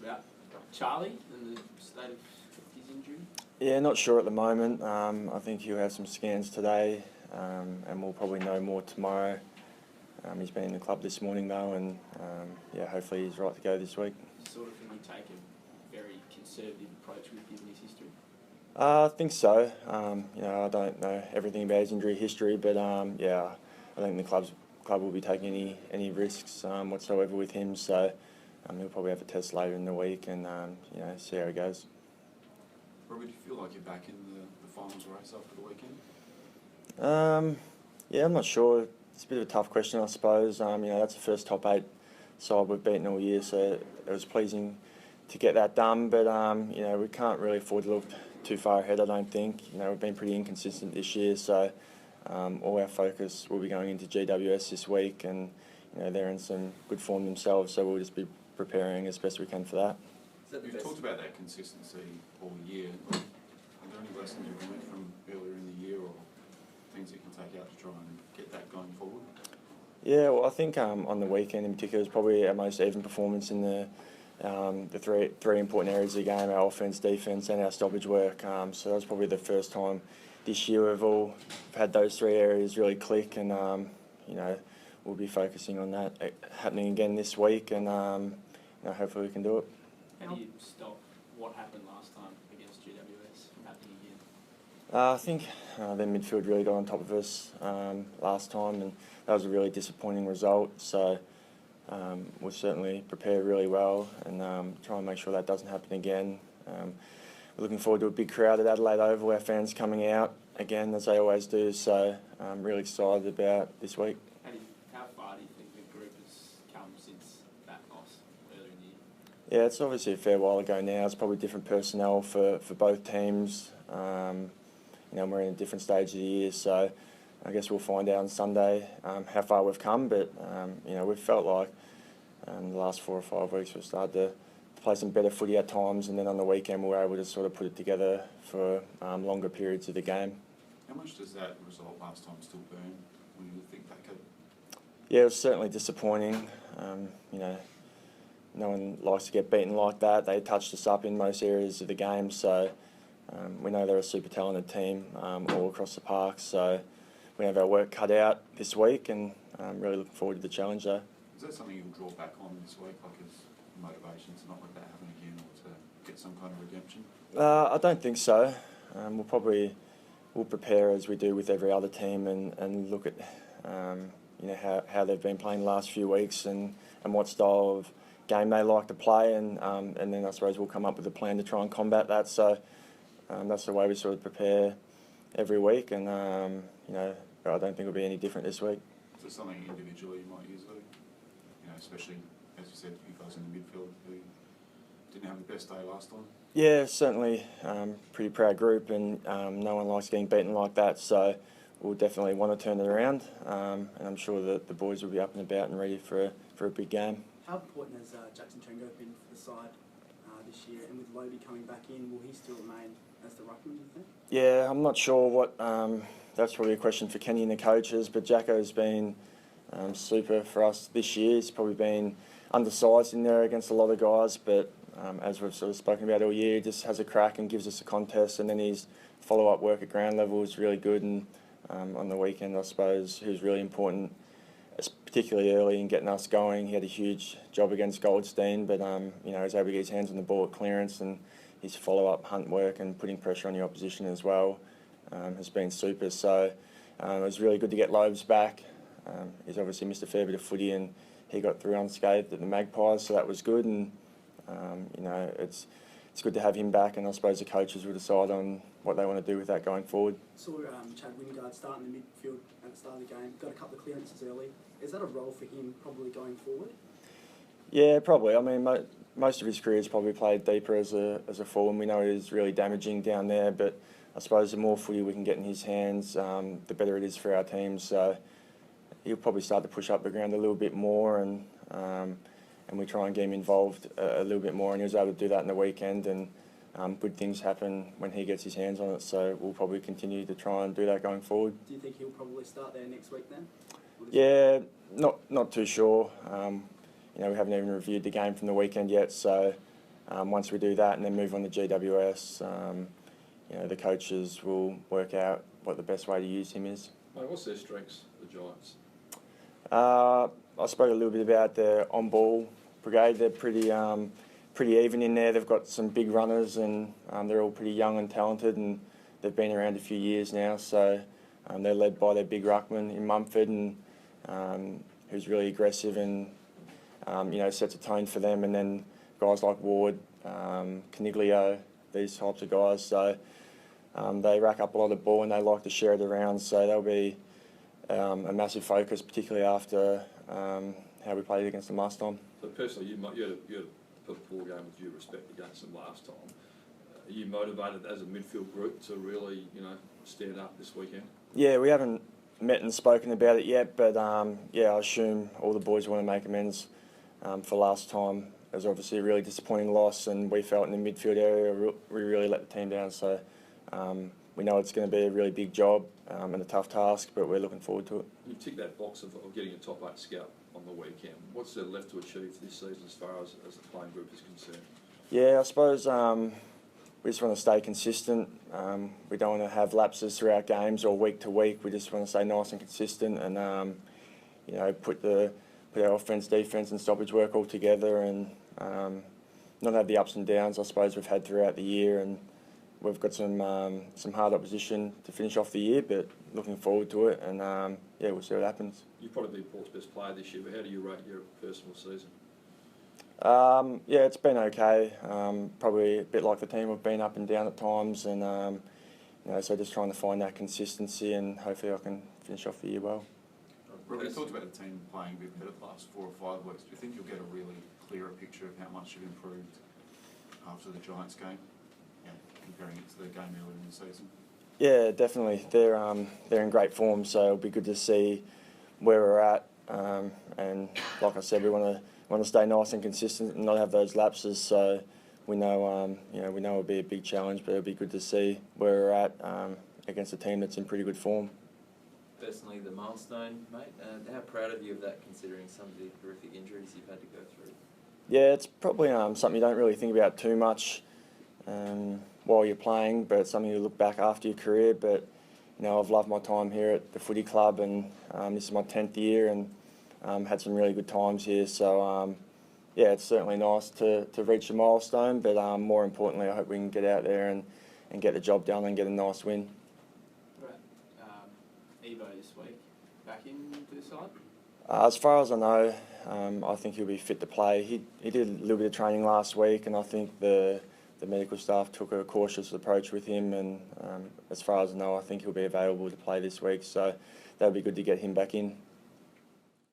about Charlie and the state of his injury? Yeah, not sure at the moment. I think he'll have some scans today, and we'll probably know more tomorrow. He's been in the club this morning though, and yeah, hopefully he's right to go this week. Sort of thing you take a very conservative approach with given his history? I think so. I don't know everything about his injury history, but yeah, I think the club will be taking any risks whatsoever with him. So he'll probably have a test later in the week, and see how he goes. Robbie, do you feel like you're back in the finals race after the weekend? Yeah, I'm not sure. It's a bit of a tough question, I suppose. That's the first top 8 side we've beaten all year, so it was pleasing to get that done. But we can't really afford to look too far ahead, I don't think. We've been pretty inconsistent this year, so all our focus will be going into GWS this week, and they're in some good form themselves, so we'll just be preparing as best we can for that. You've talked about that consistency all year. Are there any lessons you've learned from earlier in the year, or things you can take out to try and get that going forward? Yeah, well, I think on the weekend in particular is probably our most even performance in the three important areas of the game: our offence, defence, and our stoppage work. So that's probably the first time this year we've all had those 3 areas really click, and we'll be focusing on that happening again this week, and hopefully we can do it. How do you stop what happened last time against GWS from happening again? I think their midfield really got on top of us last time, and that was a really disappointing result. So we'll certainly prepare really well and try and make sure that doesn't happen again. We're looking forward to a big crowd at Adelaide Oval, our fans coming out again, as they always do. So I'm really excited about this week. How far do you think the group has come since that loss earlier in the year? Yeah, it's obviously a fair while ago now. It's probably different personnel for both teams. We're in a different stage of the year, so I guess we'll find out on Sunday how far we've come. But we've felt like the last 4 or 5 weeks we've started to play some better footy at times, and then on the weekend we were able to sort of put it together for longer periods of the game. How much does that result last time still burn when you think back at it? Yeah, it was certainly disappointing. No one likes to get beaten like that. They touched us up in most areas of the game, so we know they're a super talented team all across the park. So we have our work cut out this week, and really looking forward to the challenge though. Is that something you'll draw back on this week, like as motivation to not let that happen again, or to get some kind of redemption? I don't think so. We'll prepare as we do with every other team, and look at how they've been playing the last few weeks, and what style of game they like to play, and then I suppose we'll come up with a plan to try and combat that. So that's the way we sort of prepare every week, and I don't think it'll be any different this week. Is there something individually you might use though? Especially, as you said, you guys in the midfield who didn't have the best day last time? Yeah, certainly pretty proud group, and no one likes getting beaten like that, so we'll definitely want to turn it around, and I'm sure that the boys will be up and about and ready for a big game. How important has Jackson Trengo been for the side this year, and with Robbie coming back in, will he still remain as the ruckman, do you think? Yeah, I'm not sure what, that's probably a question for Kenny and the coaches, but Jacko's been super for us this year. He's probably been undersized in there against a lot of guys, but as we've sort of spoken about all year, he just has a crack and gives us a contest, and then his follow-up work at ground level is really good, and on the weekend I suppose he was really important, particularly early in getting us going. He had a huge job against Goldstein, but he was able to get his hands on the ball at clearance, and his follow-up hunt work and putting pressure on the opposition as well has been super. So it was really good to get Lobes back. He's obviously missed a fair bit of footy, and he got through unscathed at the Magpies, so that was good. And it's good to have him back, and I suppose the coaches will decide on what they want to do with that going forward. Saw Chad Wingard start in the midfield at the start of the game, got a couple of clearances early. Is that a role for him probably going forward? Yeah, probably. I mean, most of his career he's probably played deeper as a forward, and we know he's really damaging down there, but I suppose the more footy we can get in his hands, the better it is for our team. So he'll probably start to push up the ground a little bit more, and we try and get him involved a little bit more, and he was able to do that in the weekend, and good things happen when he gets his hands on it, so we'll probably continue to try and do that going forward. Do you think he'll probably start there next week then? Yeah, not too sure. We haven't even reviewed the game from the weekend yet, so once we do that and then move on to GWS, the coaches will work out what the best way to use him is. Mate, what's their strengths, the Giants? I spoke a little bit about their on-ball brigade. They're pretty even in there. They've got some big runners and they're all pretty young and talented, and they've been around a few years now. So they're led by their big ruckman in Mumford, and who's really aggressive and sets a tone for them. And then guys like Ward, Caniglio, these types of guys. So they rack up a lot of ball and they like to share it around. So that'll be a massive focus, particularly after how we played against them last time. So personally, you had a poor game with due respect against them last time. Are you motivated as a midfield group to really, stand up this weekend? Yeah, we haven't met and spoken about it yet, but I assume all the boys want to make amends for last time. It was obviously a really disappointing loss, and we felt in the midfield area we really let the team down. So we know it's going to be a really big job and a tough task, but we're looking forward to it. You've ticked that box of getting a top 8 scout on the weekend. What's there left to achieve this season as far as the playing group is concerned? Yeah, I suppose we just want to stay consistent. We don't want to have lapses throughout games or week to week. We just want to stay nice and consistent and put our offence, defence and stoppage work all together, and not have the ups and downs I suppose we've had throughout the year. And we've got some hard opposition to finish off the year, but looking forward to it, and we'll see what happens. You've probably been Port's best player this year, but how do you rate your personal season? It's been okay. Probably a bit like the team, we've been up and down at times, and so just trying to find that consistency, and hopefully I can finish off the year well. Robbie, you talked about the team playing a bit better the last 4 or 5 weeks. Do you think you'll get a really clearer picture of how much you've improved after the Giants game, comparing it to the game earlier in the season? Yeah, definitely. They're in great form, so it'll be good to see where we're at. And like I said, we want to stay nice and consistent and not have those lapses. So we know it'll be a big challenge, but it'll be good to see where we're at against a team that's in pretty good form. Personally, the milestone, mate, how proud of you of that, considering some of the horrific injuries you've had to go through? Yeah, it's probably something you don't really think about too much while you're playing, but it's something you look back after your career. But I've loved my time here at the footy club, and this is my 10th year, and had some really good times here. So it's certainly nice to reach a milestone, but more importantly, I hope we can get out there and get the job done and get a nice win. Right. Evo this week, back into the side? As far as I know, I think he'll be fit to play. He did a little bit of training last week, and I think the medical staff took a cautious approach with him, and as far as I know, I think he'll be available to play this week, so that'll be good to get him back in.